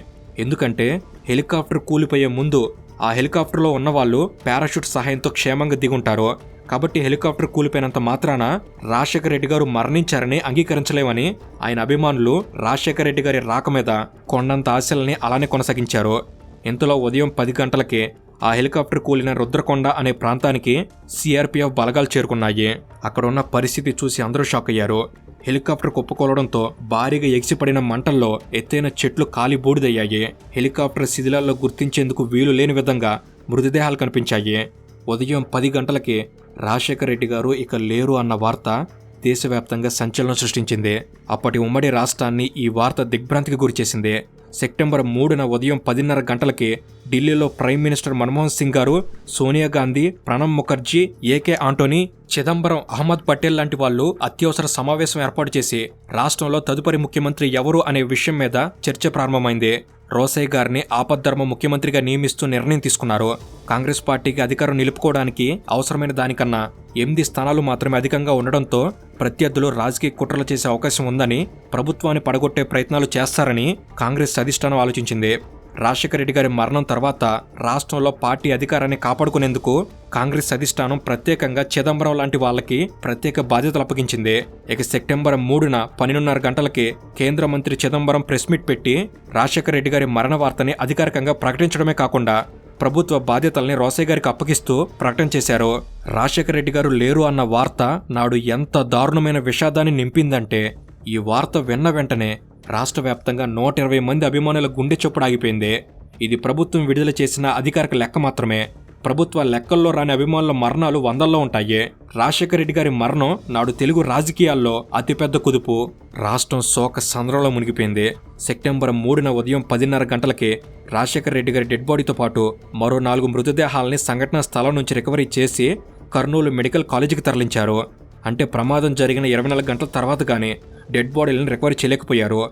Speaker 1: ఎందుకంటే హెలికాప్టర్ కూలిపోయే ముందు ఆ హెలికాప్టర్లో ఉన్నవాళ్లు పారాషూట్ సహాయంతో క్షేమంగా దిగుంటారు. కాబట్టి హెలికాప్టర్ కూలిపోయినంత మాత్రాన రాజశేఖర రెడ్డి గారు మరణించారని అంగీకరించలేమని ఆయన అభిమానులు రాజశేఖర రెడ్డి గారి రాక మీద కొండంత ఆశల్ని అలానే కొనసాగించారు. ఇంతలో ఉదయం 10 గంటలకి ఆ హెలికాప్టర్ కూలిన రుద్రకొండ అనే ప్రాంతానికి సిఆర్పిఎఫ్ బలగాలు చేరుకున్నాయి. అక్కడున్న పరిస్థితి చూసి అందరూ షాక్ అయ్యారు. హెలికాప్టర్ కుప్పకూలడంతో భారీగా ఎగిసిపడిన మంటల్లో ఎత్తైన చెట్లు కాలి బూడిదయ్యాయి. హెలికాప్టర్ శిథిలాల్లో గుర్తించేందుకు వీలు లేని విధంగా మృతదేహాలు కనిపించాయి. ఉదయం 10 గంటలకి రాజశేఖర రెడ్డి గారు ఇక లేరు అన్న వార్త దేశవ్యాప్తంగా సంచలనం సృష్టించింది. అప్పటి ఉమ్మడి రాష్ట్రాన్ని ఈ వార్త దిగ్భ్రాంతికి గురిచేసింది. సెప్టెంబర్ 3న ఉదయం 10:30 గంటలకి ఢిల్లీలో ప్రైమ్ మినిస్టర్ మన్మోహన్ సింగ్ గారు, సోనియా గాంధీ, ప్రణబ్ ముఖర్జీ, ఏకే ఆంటోనీ, చిదంబరం, అహ్మద్ పటేల్ లాంటి వాళ్ళు అత్యవసర సమావేశం ఏర్పాటు చేసి రాష్ట్రంలో తదుపరి ముఖ్యమంత్రి ఎవరు అనే విషయం మీద చర్చ ప్రారంభమైంది. రోసయ్య గారిని ఆపద్ధర్మ ముఖ్యమంత్రిగా నియమిస్తూ నిర్ణయం తీసుకున్నారు. కాంగ్రెస్ పార్టీకి అధికారం నిలుపుకోవడానికి అవసరమైన దానికన్నా 8 స్థానాలు మాత్రమే అధికంగా ఉండడంతో ప్రత్యర్థులు రాజకీయ కుట్రలు చేసే అవకాశం ఉందని, ప్రభుత్వాన్ని పడగొట్టే ప్రయత్నాలు చేస్తారని కాంగ్రెస్ అధిష్టానం ఆలోచించింది. రాజశేఖర రెడ్డి గారి మరణం తర్వాత రాష్ట్రంలో పార్టీ అధికారాన్ని కాపాడుకునేందుకు కాంగ్రెస్ అధిష్టానం ప్రత్యేకంగా చిదంబరం లాంటి వాళ్ళకి ప్రత్యేక బాధ్యతలు అప్పగించింది. ఇక సెప్టెంబర్ 3న 12:30 గంటలకి కేంద్ర మంత్రి చిదంబరం ప్రెస్ మీట్ పెట్టి రాజశేఖర రెడ్డి గారి మరణ వార్తని అధికారికంగా ప్రకటించడమే కాకుండా ప్రభుత్వ బాధ్యతల్ని రోసయ్య గారికి అప్పగిస్తూ ప్రకటన చేశారు. రాజశేఖర రెడ్డి గారు లేరు అన్న వార్త నాడు ఎంత దారుణమైన విషాదాన్ని నింపిందంటే, ఈ వార్త విన్న వెంటనే రాష్ట్ర వ్యాప్తంగా 120 మంది అభిమానుల గుండె చప్పుడు ఆగిపోయింది. ఇది ప్రభుత్వం విడుదల చేసిన అధికారిక లెక్క మాత్రమే. ప్రభుత్వ లెక్కల్లో రాని అభిమానుల మరణాలు వందల్లో ఉంటాయి. రాజశేఖర రెడ్డి గారి మరణం నాడు తెలుగు రాజకీయాల్లో అతిపెద్ద కుదుపు. రాష్ట్రం శోక సంద్రంలో మునిగిపోయింది. సెప్టెంబర్ 3న ఉదయం 10:30 గంటలకి రాజశేఖర రెడ్డి గారి డెడ్ బాడీతో పాటు మరో 4 మృతదేహాలని సంఘటనా స్థలం నుంచి రికవరీ చేసి కర్నూలు మెడికల్ కాలేజీకి తరలించారు. అంటే ప్రమాదం జరిగిన 24 గంటల తర్వాత కానీ డెడ్ బాడీలను రికవరీ చేయలేకపోయారు.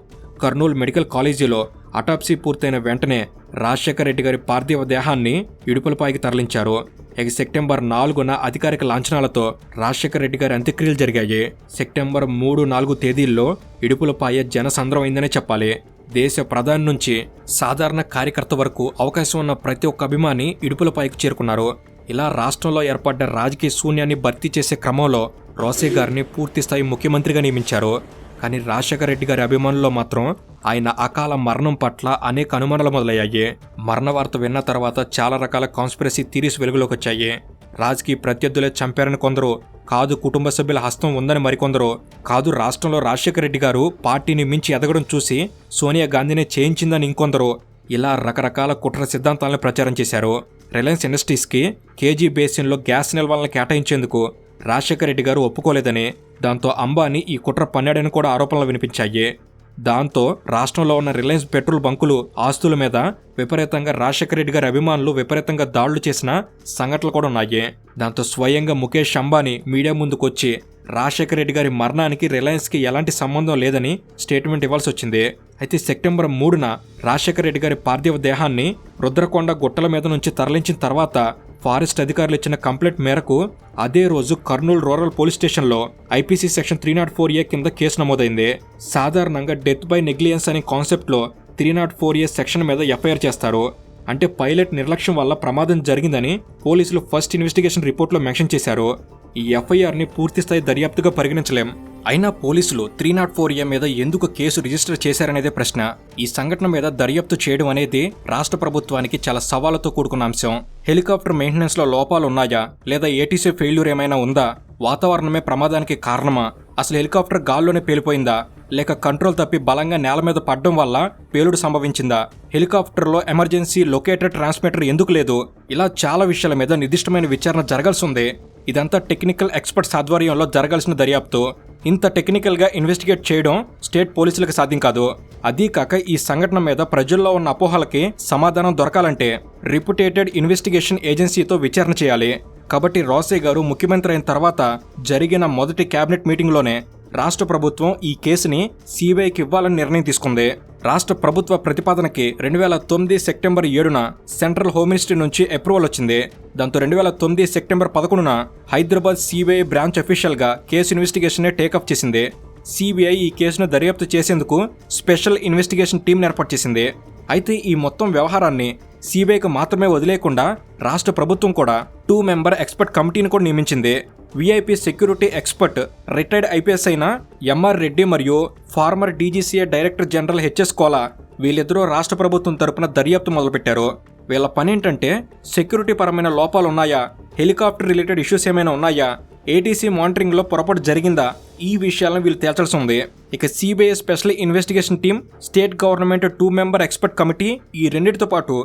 Speaker 1: కర్నూలు మెడికల్ కాలేజీలో అటాప్సీ పూర్తయిన వెంటనే రాజశేఖర రెడ్డి గారి పార్థివ దేహాన్ని ఇడుపులపాయికి తరలించారు. ఇక సెప్టెంబర్ 4న అధికారిక లాంఛనాలతో రాజశేఖర రెడ్డి గారి అంత్యక్రియలు జరిగాయి. సెప్టెంబర్ 3, 4 తేదీల్లో ఇడుపులపాయ జనసంద్రం అయిందనే చెప్పాలి. దేశ ప్రధాని నుంచి సాధారణ కార్యకర్త వరకు అవకాశం ఉన్న ప్రతి ఒక్క అభిమాని ఇడుపులపాయకు చేరుకున్నారు. ఇలా రాష్ట్రంలో ఏర్పడ్డ రాజకీయ శూన్యాన్ని భర్తీ చేసే క్రమంలో రోసయ్య గారిని పూర్తిస్థాయి ముఖ్యమంత్రిగా నియమించారు. కానీ రాజశేఖర రెడ్డి గారి అభిమానుల్లో మాత్రం ఆయన అకాల మరణం పట్ల అనేక అనుమానాలు మొదలయ్యాయి. మరణ వార్త విన్న తర్వాత చాలా రకాల కాన్స్పిరసీ థియరీస్ వెలుగులోకి వచ్చాయి. రాజకీయ ప్రత్యర్థులే చంపారని కొందరు, కాదు కుటుంబ సభ్యుల హస్తం ఉందని మరికొందరు, కాదు రాష్ట్రంలో రాజశేఖర రెడ్డి గారు పార్టీని మించి ఎదగడం చూసి సోనియా గాంధీనే చేయించిందని ఇంకొందరు, ఇలా రకరకాల కుట్ర సిద్ధాంతాలను ప్రచారం చేశారు. రిలయన్స్ ఇండస్ట్రీస్కి కేజీ బేసిన్లో గ్యాస్ నిల్వలను కేటాయించేందుకు రాజశేఖర రెడ్డి గారు ఒప్పుకోలేదని, దాంతో అంబానీ ఈ కుట్ర పన్నాడని కూడా ఆరోపణలు వినిపించాయి. దాంతో రాష్ట్రంలో ఉన్న రిలయన్స్ పెట్రోల్ బంకులు ఆస్తుల మీద విపరీతంగా రాజశేఖర రెడ్డి గారి అభిమానులు విపరీతంగా దాడులు చేసిన సంఘటనలు కూడా ఉన్నాయి. దాంతో స్వయంగా ముఖేష్ అంబానీ మీడియా ముందుకొచ్చి రాజశేఖర రెడ్డి గారి మరణానికి రిలయన్స్కి ఎలాంటి సంబంధం లేదని స్టేట్మెంట్ ఇవ్వాల్సి వచ్చింది. అయితే సెప్టెంబర్ 3న రాజశేఖర రెడ్డి గారి పార్థివ దేహాన్ని రుద్రకొండ గుట్టల మీద నుంచి తరలించిన తర్వాత ఫారెస్ట్ అధికారులు ఇచ్చిన కంప్లైంట్ మేరకు అదే రోజు కర్నూలు రూరల్ పోలీస్ స్టేషన్లో ఐపీసీ సెక్షన్ 304A కింద కేసు నమోదైంది. సాధారణంగా డెత్ బై నెగ్లిజెన్స్ అనే కాన్సెప్ట్లో 304A సెక్షన్ మీద ఎఫ్ఐఆర్ చేస్తారు. అంటే పైలట్ నిర్లక్ష్యం వల్ల ప్రమాదం జరిగిందని పోలీసులు ఫస్ట్ ఇన్వెస్టిగేషన్ రిపోర్ట్లో మెన్షన్ చేశారు. ఈ ఎఫ్ఐఆర్ని పూర్తిస్థాయి దర్యాప్తుగా పరిగణించలేం. అయినా పోలీసులు 304A మీద ఎందుకు కేసు రిజిస్టర్ చేశారనేదే ప్రశ్న. ఈ సంఘటన మీద దర్యాప్తు చేయడం అనేది రాష్ట్ర ప్రభుత్వానికి చాలా సవాళ్లతో కూడుకున్న అంశం. హెలికాప్టర్ మెయింటెనెన్స్లో లోపాలు ఉన్నాయా, లేదా ఏటీసీ ఫెయిల్యూర్ ఏమైనా ఉందా, వాతావరణమే ప్రమాదానికి కారణమా, అసలు హెలికాప్టర్ గాల్లోనే పేలిపోయిందా, లేక కంట్రోల్ తప్పి బలంగా నేల మీద పడడం వల్ల పేలుడు సంభవించిందా, హెలికాప్టర్లో ఎమర్జెన్సీ లొకేటర్ ట్రాన్స్మిటర్ ఎందుకు లేదు, ఇలా చాలా విషయాల మీద నిర్దిష్టమైన విచారణ జరగాల్సి ఉంది. ఇదంతా టెక్నికల్ ఎక్స్పర్ట్స్ ఆధ్వర్యంలో జరగాల్సిన దర్యాప్తు. ఇంత టెక్నికల్గా ఇన్వెస్టిగేట్ చేయడం స్టేట్ పోలీసులకు సాధ్యం కాదు. అదీ కాక ఈ సంఘటన మీద ప్రజల్లో ఉన్న అపోహలకి సమాధానం దొరకాలంటే రిప్యూటెడ్ ఇన్వెస్టిగేషన్ ఏజెన్సీతో విచారణ చేయాలి. కాబట్టి రోసయ్య గారు ముఖ్యమంత్రి అయిన తర్వాత జరిగిన మొదటి కేబినెట్ మీటింగ్లోనే రాష్ట్ర ప్రభుత్వం ఈ కేసుని సిబిఐకి ఇవ్వాలని నిర్ణయం తీసుకుంది. రాష్ట్ర ప్రభుత్వ ప్రతిపాదనకి 2009 సెప్టెంబర్ 7న సెంట్రల్ హోమ్ మినిస్ట్రీ నుంచి అప్రూవల్ వచ్చింది. దాంతో 2009 సెప్టెంబర్ 11న హైదరాబాద్ సిబిఐ బ్రాంచ్ అఫీషియల్గా కేసు ఇన్వెస్టిగేషన్ టేకప్ చేసింది. సిబిఐ ఈ కేసును దర్యాప్తు చేసేందుకు స్పెషల్ ఇన్వెస్టిగేషన్ టీంను ఏర్పాటు చేసింది. అయితే ఈ మొత్తం వ్యవహారాన్ని సిబిఐకి మాత్రమే వదిలేయకుండా రాష్ట్ర ప్రభుత్వం కూడా 2 మెంబర్ ఎక్స్పర్ట్ కమిటీని కూడా నియమించింది. VIP security expert retired IPS అయిన ఎంఆర్ రెడ్డి మరియు former DGCA director general H S Kola వీళ్ళిద్దరూ రాష్ట్ర ప్రభుత్వం తరపున దర్యాప్తు మొదలుపెట్టారు. వీళ్ళ పనేంటంటే సెక్యూరిటీ పరమైన లోపాలు ఉన్నాయా, హెలికాప్టర్ రిలేటెడ్ ఇష్యూస్ ఏమైనా ఉన్నాయా, ఏటీసీ మానిటరింగ్లో పొరపాటు జరిగిందా, ఈ విషయాలను వీళ్ళు తేల్చాల్సి ఉంది. ఇక CBI special investigation team, state government 2 member expert committee, ఈ రెండింటితో పాటు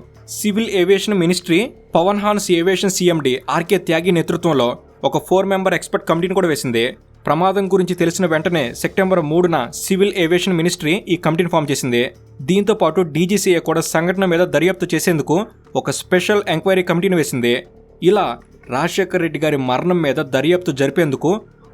Speaker 1: civil aviation ministry Pawan Hans aviation CMD RK Tyagi నేతృత్వంలో ఒక 4 మెంబర్ ఎక్స్పర్ట్ కమిటీని కూడా వేసింది. ప్రమాదం గురించి తెలిసిన వెంటనే సెప్టెంబర్ 3న సివిల్ ఏవియేషన్ మినిస్ట్రీ ఈ కమిటీని ఫామ్ చేసింది. దీంతో పాటు డీజీసీఏ కూడా సంఘటన మీద దర్యాప్తు చేసేందుకు ఒక స్పెషల్ ఎంక్వైరీ కమిటీని వేసింది. ఇలా రాజశేఖర రెడ్డి గారి మరణం మీద దర్యాప్తు జరిపేందుకు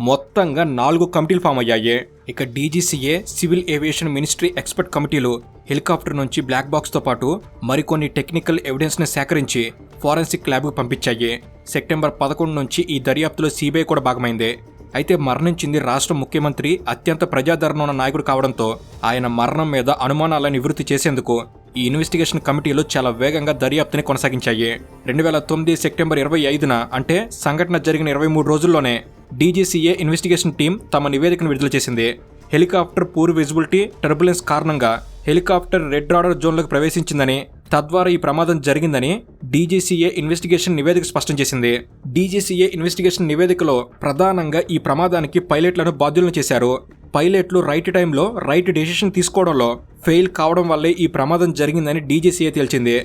Speaker 1: మొత్తంగా 4 కమిటీలు ఫామ్ అయ్యాయి. ఇక DGCA, civil aviation ministry expert కమిటీలు హెలికాప్టర్ నుంచి బ్లాక్ బాక్స్తో పాటు మరికొన్ని టెక్నికల్ ఎవిడెన్స్ని సేకరించి ఫోరెన్సిక్ ల్యాబ్కు పంపించాయి. సెప్టెంబర్ 11 నుంచి ఈ దర్యాప్తులో సిబిఐ కూడా భాగమైంది. అయితే మరణించింది రాష్ట్ర ముఖ్యమంత్రి, అత్యంత ప్రజాదరణ ఉన్న నాయకుడు కావడంతో ఆయన మరణం మీద అనుమానాలను నివృత్తి చేసేందుకు ఈ ఇన్వెస్టిగేషన్ కమిటీలు చాలా వేగంగా దర్యాప్తుని కొనసాగించాయి. 2009 సెప్టెంబర్ 25న అంటే సంఘటన జరిగిన 23 రోజుల్లోనే డీజీసీఏ ఇన్వెస్టిగేషన్ టీం తమ నివేదికను విడుదల చేసింది. హెలికాప్టర్ పూర్ విజిబిలిటీ టర్బులెన్స్ కారణంగా హెలికాప్టర్ రెడ్ రాడర్ జోన్లోకి ప్రవేశించిందని, తద్వారా ఈ ప్రమాదం జరిగిందని డీజీసీఏ ఇన్వెస్టిగేషన్ నివేదిక స్పష్టం చేసింది. డీజీసీఏ ఇన్వెస్టిగేషన్ నివేదికలో ప్రధానంగా ఈ ప్రమాదానికి పైలట్లను బాధ్యులను చేశారు. పైలట్లు రైట్ టైంలో రైట్ డెసిషన్ తీసుకోవడంలో ఫెయిల్ కావడం వల్లే ఈ ప్రమాదం జరిగిందని డీజీసీఏ తేల్చింది.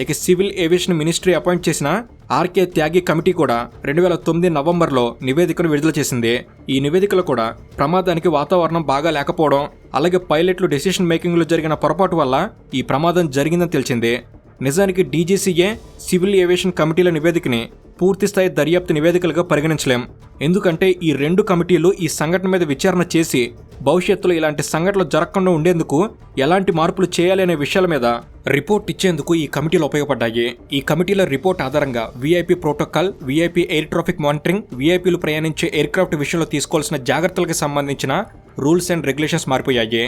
Speaker 1: ఇక సివిల్ ఏవియేషన్ మినిస్ట్రీ అపాయింట్ చేసిన ఆర్కే త్యాగి కమిటీ కూడా 2009 నవంబర్లో నివేదికను విడుదల చేసింది. ఈ నివేదికలో కూడా ప్రమాదానికి వాతావరణం బాగా లేకపోవడం, అలాగే పైలట్లు డెసిషన్ మేకింగ్లో జరిగిన పొరపాటు వల్ల ఈ ప్రమాదం జరిగిందని తెలిసింది. నిజానికి డీజీసీఏ, సివిల్ ఏవియేషన్ కమిటీల నివేదికని పూర్తిస్థాయి దర్యాప్తు నివేదికలుగా పరిగణించలేం. ఎందుకంటే ఈ 2 కమిటీలు ఈ సంఘటన మీద విచారణ చేసి భవిష్యత్తులో ఇలాంటి సంఘటనలు జరగకుండా ఉండేందుకు ఎలాంటి మార్పులు చేయాలి అనే విషయాల మీద రిపోర్ట్ ఇచ్చేందుకు ఈ కమిటీలు ఉపయోగపడ్డాయి. ఈ కమిటీల రిపోర్ట్ ఆధారంగా VIP protocol, VIP air traffic monitoring, వీఐపీలు ప్రయాణించే ఎయిర్ క్రాఫ్ట్ విషయంలో తీసుకోవాల్సిన జాగ్రత్తలకు సంబంధించిన రూల్స్ అండ్ రెగ్యులేషన్స్ మారిపోయాయి.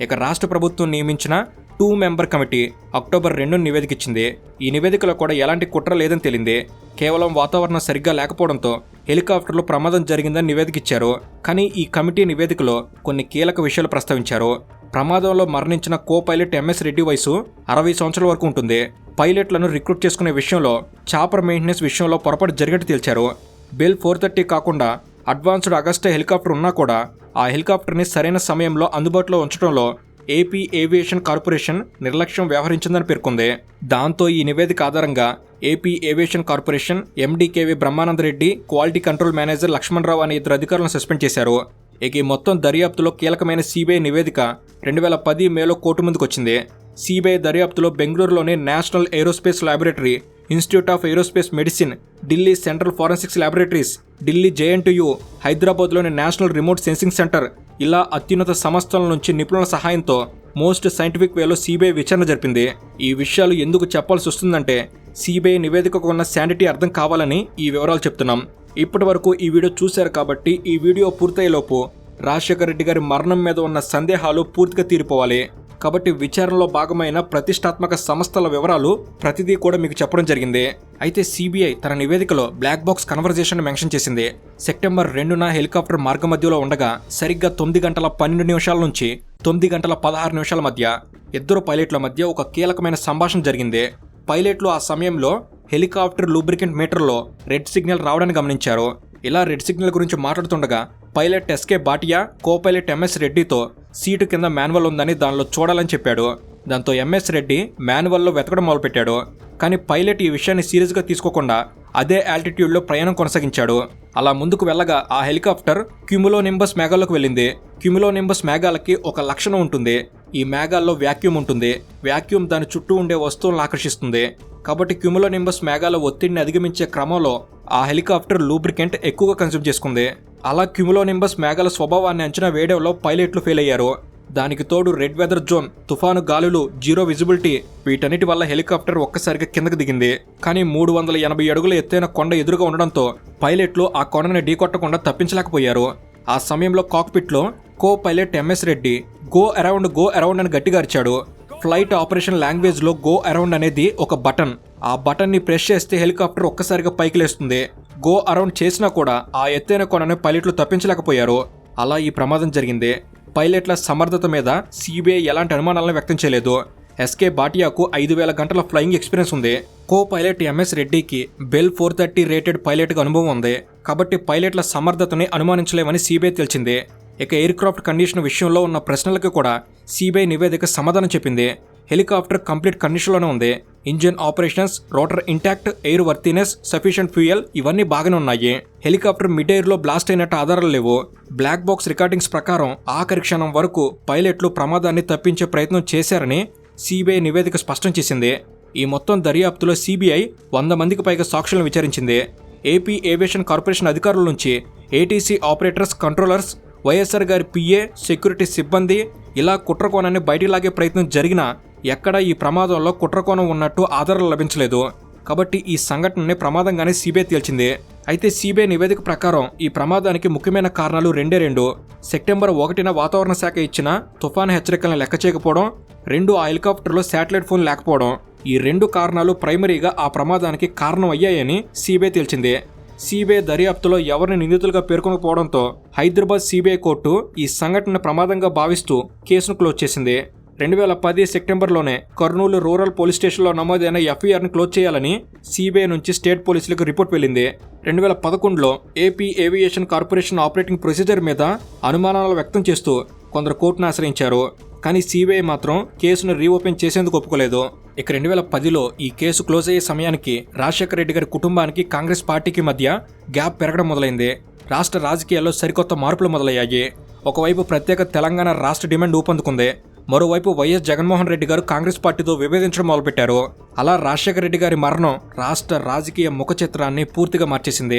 Speaker 1: ఇక రాష్ట్ర ప్రభుత్వం నియమించిన 2 మెంబర్ కమిటీ అక్టోబర్ 2 నివేదిక ఇచ్చింది. ఈ నివేదికలో కూడా ఎలాంటి కుట్ర లేదని తేలింది. కేవలం వాతావరణం సరిగ్గా లేకపోవడంతో హెలికాప్టర్లో ప్రమాదం జరిగిందని నివేదిక ఇచ్చారు. కానీ ఈ కమిటీ నివేదికలో కొన్ని కీలక విషయాలు ప్రస్తావించారు. ప్రమాదంలో మరణించిన కో పైలట్ ఎంఎస్ రెడ్డి వయసు 60 సంవత్సరాల వరకు ఉంటుంది. పైలట్లను రిక్రూట్ చేసుకునే విషయంలో చాపర్ మెయింటెనెన్స్ విషయంలో పొరపాటు జరిగినట్టు తేల్చారు. బెల్ 430 కాకుండా అడ్వాన్స్డ్ అగస్టా హెలికాప్టర్ ఉన్నా కూడా ఆ హెలికాప్టర్ని సరైన సమయంలో అందుబాటులో ఉంచడంలో ఏపీ ఏవియేషన్ కార్పొరేషన్ నిర్లక్ష్యం వ్యవహరించిందని పేర్కొంది. దాంతో ఈ నివేదిక ఆధారంగా AP aviation corporation MD KV Brahmananda Reddy, quality control manager Lakshmana Rao అనే 2 అధికారులను సస్పెండ్ చేశారు. ఇక ఈ మొత్తం దర్యాప్తులో కీలకమైన సిబిఐ నివేదిక 2010 మేలో కోర్టు ముందుకు వచ్చింది. సిబిఐ దర్యాప్తులో బెంగళూరులోని national aerospace laboratory, institute of aerospace medicine, Delhi central forensics laboratories, Delhi JNTU, హైదరాబాద్లోని నేషనల్ రిమోట్ సెన్సింగ్ సెంటర్ ఇలా అత్యున్నత సంస్థల నుంచి నిపుణుల సహాయంతో మోస్ట్ సైంటిఫిక్ వేలో సిబిఐ విచారణ జరిపింది. ఈ విషయాలు ఎందుకు చెప్పాల్సి వస్తుందంటే సిబిఐ నివేదికకు ఉన్న శాండిటీ అర్థం కావాలని ఈ వివరాలు చెప్తున్నాం. ఇప్పటి వరకు ఈ వీడియో చూశారు కాబట్టి ఈ వీడియో పూర్తయ్యేలోపు రాజశేఖర రెడ్డి గారి మరణం మీద ఉన్న సందేహాలు పూర్తిగా తీరిపోవాలి. కాబట్టి విచారణలో భాగమైన ప్రతిష్టాత్మక సంస్థల వివరాలు ప్రతిదీ కూడా మీకు చెప్పడం జరిగింది. అయితే సిబిఐ తన నివేదికలో బ్లాక్ బాక్స్ కన్వర్జేషన్ మెన్షన్ చేసింది. సెప్టెంబర్ 2న హెలికాప్టర్ మార్గమధ్యలో ఉండగా సరిగ్గా 9 గంటల 12 నిమిషాల నుంచి 9 గంటల 16 నిమిషాల మధ్య 2 పైలట్ల మధ్య ఒక కీలకమైన సంభాషణ జరిగింది. పైలట్లు ఆ సమయంలో హెలికాప్టర్ లూబ్రికెంట్ మీటర్లో రెడ్ సిగ్నల్ రావడాన్ని గమనించారు. ఇలా రెడ్ సిగ్నల్ గురించి మాట్లాడుతుండగా pilot SK Bhatia co pilot MS రెడ్డితో సీటు కింద మాన్యువల్ ఉందని దానిలో చూడాలని చెప్పాడు. దాంతో ఎంఎస్ రెడ్డి మాన్యువల్లో వెతకడం మొదలుపెట్టాడు. కానీ పైలట్ ఈ విషయాన్ని సీరియస్గా తీసుకోకుండా అదే ఆల్టిట్యూడ్లో ప్రయాణం కొనసాగించాడు. అలా ముందుకు వెళ్ళగా ఆ హెలికాప్టర్ క్యుములోనింబస్ మేఘాల్లోకి వెళ్ళింది. క్యుములోనింబస్ మేఘాలకి ఒక లక్షణం ఉంటుంది. ఈ మేఘాల్లో వ్యాక్యూమ్ ఉంటుంది. వ్యాక్యూమ్ దాని చుట్టూ ఉండే వస్తువులను ఆకర్షిస్తుంది. కాబట్టి క్యుములోనింబస్ మేఘాల ఒత్తిడిని అధిగమించే క్రమంలో ఆ హెలికాప్టర్ లూబ్రికెంట్ ఎక్కువగా కన్స్యూమ్ చేసుకుంది. అలా క్యుములోనింబస్ మేఘాల స్వభావాన్ని అంచనా వేయడంలో పైలట్లు ఫెయిల్ అయ్యారు. దానికి తోడు రెడ్ వెదర్ జోన్, తుఫాను గాలులు, జీరో విజిబిలిటీ వీటన్నిటి వల్ల హెలికాప్టర్ ఒక్కసారిగా కిందకు దిగింది. కానీ 380 అడుగుల ఎత్తైన కొండ ఎదురుగా ఉండడంతో పైలట్లు ఆ కొండని ఢీకొట్టకుండా తప్పించలేకపోయారు. ఆ సమయంలో కాక్పిట్లో co pilot MS Reddy go around అని గట్టిగా అరిచాడు. ఫ్లైట్ ఆపరేషన్ లాంగ్వేజ్లో గో అరౌండ్ అనేది ఒక బటన్. ఆ బటన్ని ప్రెస్ చేస్తే హెలికాప్టర్ ఒక్కసారిగా పైకి లేస్తుంది. గో అరౌండ్ చేసినా కూడా ఆ ఎత్తైన కొండని పైలట్లు తప్పించలేకపోయారు. అలా ఈ ప్రమాదం జరిగింది. పైలట్ల సమర్థత మీద సిబిఐ ఎలాంటి అనుమానాలను వ్యక్తం చేయలేదు. ఎస్కే బాటియాకు 5000 గంటల ఫ్లయింగ్ ఎక్స్పీరియన్స్ ఉంది. కో పైలట్ ఎంఎస్ రెడ్డికి బెల్ 430 రేటెడ్ పైలట్గా అనుభవం ఉంది. కాబట్టి పైలట్ల సమర్థతని అనుమానించలేమని సిబిఐ తెలిసింది. ఇక ఎయిర్ క్రాఫ్ట్ కండిషన్ విషయంలో ఉన్న ప్రశ్నలకు కూడా సిబిఐ నివేదిక సమాధానం చెప్పింది. హెలికాప్టర్ కంప్లీట్ కండిషన్లోనే ఉంది. Engine operations, rotor intact, air worthiness, sufficient fuel ఇవన్నీ బాగానే ఉన్నాయి. హెలికాప్టర్ మిడ్ ఎయిర్లో బ్లాస్ట్ అయినట్టు ఆధారాలు లేవు. బ్లాక్ బాక్స్ రికార్డింగ్స్ ప్రకారం ఆఖరి క్షణం వరకు పైలట్లు ప్రమాదాన్ని తప్పించే ప్రయత్నం చేశారని సిబిఐ నివేదిక స్పష్టం చేసింది. ఈ మొత్తం దర్యాప్తులో సిబిఐ 100 మందికి పైగా సాక్షులను విచారించింది. ఏపీ ఏవియేషన్ కార్పొరేషన్ అధికారుల నుంచి ఏటీసీ ఆపరేటర్స్, కంట్రోలర్స్, వైఎస్ఆర్ గారి పిఏ, సెక్యూరిటీ సిబ్బంది ఇలా కుట్రకోణాన్ని బయటికి లాగే ప్రయత్నం జరిగినా ఎక్కడా ఈ ప్రమాదంలో కుట్రకోణం ఉన్నట్టు ఆధారాలు లభించలేదు. కాబట్టి ఈ సంఘటనని ప్రమాదంగానే సిబిఐ తేల్చింది. అయితే సిబిఐ నివేదిక ప్రకారం ఈ ప్రమాదానికి ముఖ్యమైన కారణాలు 2. సెప్టెంబర్ 1న వాతావరణ శాఖ ఇచ్చిన తుఫాను హెచ్చరికలను లెక్క చేయకపోవడం, 2 ఆ హెలికాప్టర్లో శాటిలైట్ ఫోన్ లేకపోవడం. ఈ 2 కారణాలు ప్రైమరీగా ఆ ప్రమాదానికి కారణం అయ్యాయని సిబిఐ తేల్చింది. సిబిఐ దర్యాప్తులో ఎవరిని నిందితులుగా పేర్కొనకపోవడంతో హైదరాబాద్ సిబిఐ కోర్టు ఈ సంఘటన ప్రమాదంగా భావిస్తూ కేసును క్లోజ్ చేసింది. 2010 సెప్టెంబర్లోనే కర్నూలు రూరల్ పోలీస్ స్టేషన్లో నమోదైన ఎఫ్ఐఆర్ని క్లోజ్ చేయాలని సిబిఐ నుంచి స్టేట్ పోలీసులకు రిపోర్ట్ వెళ్ళింది. 2011లో AP aviation corporation operating procedure మీద అనుమానాలు వ్యక్తం చేస్తూ కొందరు కోర్టును ఆశ్రయించారు. కానీ సిబిఐ మాత్రం కేసును రీఓపెన్ చేసేందుకు ఒప్పుకోలేదు. ఇక 2010లో ఈ కేసు క్లోజ్ అయ్యే సమయానికి రాజశేఖర రెడ్డి గారి కుటుంబానికి కాంగ్రెస్ పార్టీకి మధ్య గ్యాప్ పెరగడం మొదలైంది. రాష్ట్ర రాజకీయాల్లో సరికొత్త మార్పులు మొదలయ్యాయి. ఒకవైపు ప్రత్యేక తెలంగాణ రాష్ట్ర డిమాండ్ ఊపందుకుంది. మరోవైపు వైఎస్ జగన్మోహన్ రెడ్డి గారు కాంగ్రెస్ పార్టీతో విభేదించడం మొదలుపెట్టారు. అలా రాజశేఖర రెడ్డి గారి మరణం రాష్ట్ర రాజకీయ ముఖ చిత్రాన్ని పూర్తిగా మార్చేసింది.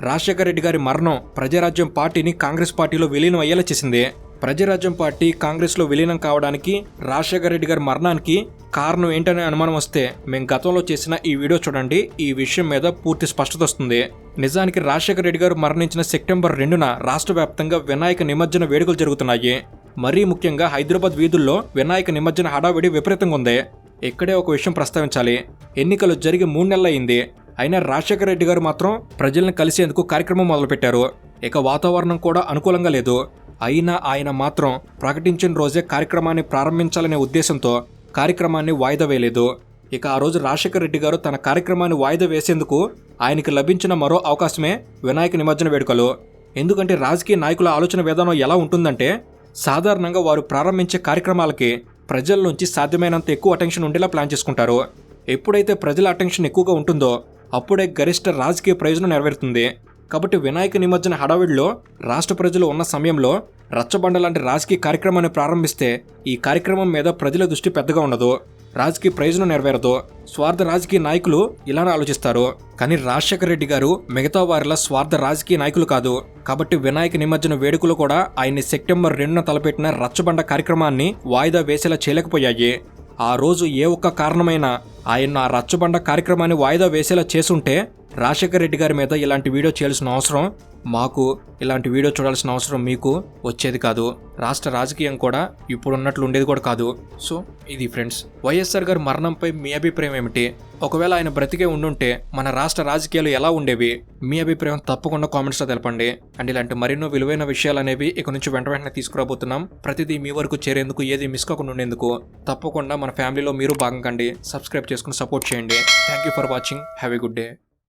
Speaker 1: రాజశేఖర రెడ్డి గారి మరణం ప్రజారాజ్యం పార్టీని కాంగ్రెస్ పార్టీలో విలీనం అయ్యేలా చేసింది. ప్రజారాజ్యం పార్టీ కాంగ్రెస్లో విలీనం కావడానికి, రాజశేఖర రెడ్డి గారి మరణానికి కారణం ఏంటనే అనుమానం వస్తే మేము గతంలో చేసిన ఈ వీడియో చూడండి. ఈ విషయం మీద పూర్తి స్పష్టత వస్తుంది. నిజానికి రాజశేఖర రెడ్డి గారు మరణించిన సెప్టెంబర్ 2న రాష్ట్ర వ్యాప్తంగా వినాయక నిమజ్జన వేడుకలు జరుగుతున్నాయి. మరీ ముఖ్యంగా హైదరాబాద్ వీధుల్లో వినాయక నిమజ్జన హడావిడి విపరీతంగా ఉంది. ఇక్కడే ఒక విషయం ప్రస్తావించాలి. ఎన్నికలు జరిగి 3 నెలలైంది. అయినా రాజశేఖర రెడ్డి గారు మాత్రం ప్రజల్ని కలిసేందుకు కార్యక్రమం మొదలుపెట్టారు. ఇక వాతావరణం కూడా అనుకూలంగా లేదు. అయినా ఆయన మాత్రం ప్రకటించిన రోజే కార్యక్రమాన్ని ప్రారంభించాలనే ఉద్దేశంతో కార్యక్రమాన్ని వాయిదా వేయలేదు. ఇక ఆ రోజు రాజశేఖర రెడ్డి గారు తన కార్యక్రమాన్ని వాయిదా వేసేందుకు ఆయనకి లభించిన మరో అవకాశమే వినాయక నిమజ్జన వేడుకలు. ఎందుకంటే రాజకీయ నాయకుల ఆలోచన విధానం ఎలా ఉంటుందంటే, సాధారణంగా వారు ప్రారంభించే కార్యక్రమాలకి ప్రజల నుంచి సాధ్యమైనంత ఎక్కువ అటెన్షన్ ఉండేలా ప్లాన్ చేసుకుంటారు. ఎప్పుడైతే ప్రజల అటెన్షన్ ఎక్కువగా ఉంటుందో అప్పుడే గరిష్ట రాజకీయ ప్రయోజనం నెరవేరుతుంది. కాబట్టి వినాయక నిమజ్జన హడావిడిలో రాష్ట్ర ప్రజలు ఉన్న సమయంలో రచ్చబండ లాంటి రాజకీయ కార్యక్రమాన్ని ప్రారంభిస్తే ఈ కార్యక్రమం మీద ప్రజల దృష్టి పెద్దగా ఉండదు, రాజకీయ ప్రయోజనం నెరవేరదు. స్వార్థ రాజకీయ నాయకులు ఇలానే ఆలోచిస్తారు. కానీ రాజశేఖర రెడ్డి గారు మిగతా వారిలా స్వార్థ రాజకీయ నాయకులు కాదు. కాబట్టి వినాయక నిమజ్జన వేడుకలు కూడా ఆయన్ని సెప్టెంబర్ 2న తలపెట్టిన రచ్చబండ కార్యక్రమాన్ని వాయిదా వేసేలా చేయలేకపోయాయి. ఆ రోజు ఏ ఒక్క కారణమైనా ఆయన ఆ రచ్చబండ కార్యక్రమాన్ని వాయిదా వేసేలా చేసుంటే రాజశేఖర రెడ్డి గారి మీద ఇలాంటి వీడియో చేయాల్సిన అవసరం మాకు, ఇలాంటి వీడియో చూడాల్సిన అవసరం మీకు వచ్చేది కాదు. రాష్ట్ర రాజకీయం కూడా ఇప్పుడున్నట్లు ఉండేది కూడా కాదు. సో ఇది ఫ్రెండ్స్, వైఎస్ఆర్ గారి మరణంపై మీ అభిప్రాయం ఏమిటి? ఒకవేళ ఆయన బ్రతికే ఉండుంటే మన రాష్ట్ర రాజకీయాలు ఎలా ఉండేవి? మీ అభిప్రాయం తప్పకుండా కామెంట్స్లో తెలపండి. అండ్ ఇలాంటి మరెన్నో విలువైన విషయాలు అనేవి ఇక నుంచి వెంటనే తీసుకురాబోతున్నాం. ప్రతిదీ మీ వరకు చేరేందుకు, ఏది మిస్ కాకుండా ఉండేందుకు తప్పకుండా మన ఫ్యామిలీలో మీరు భాగం కండి. సబ్స్క్రైబ్ చేసుకుని సపోర్ట్ చేయండి. Thank you for watching. Have a good day.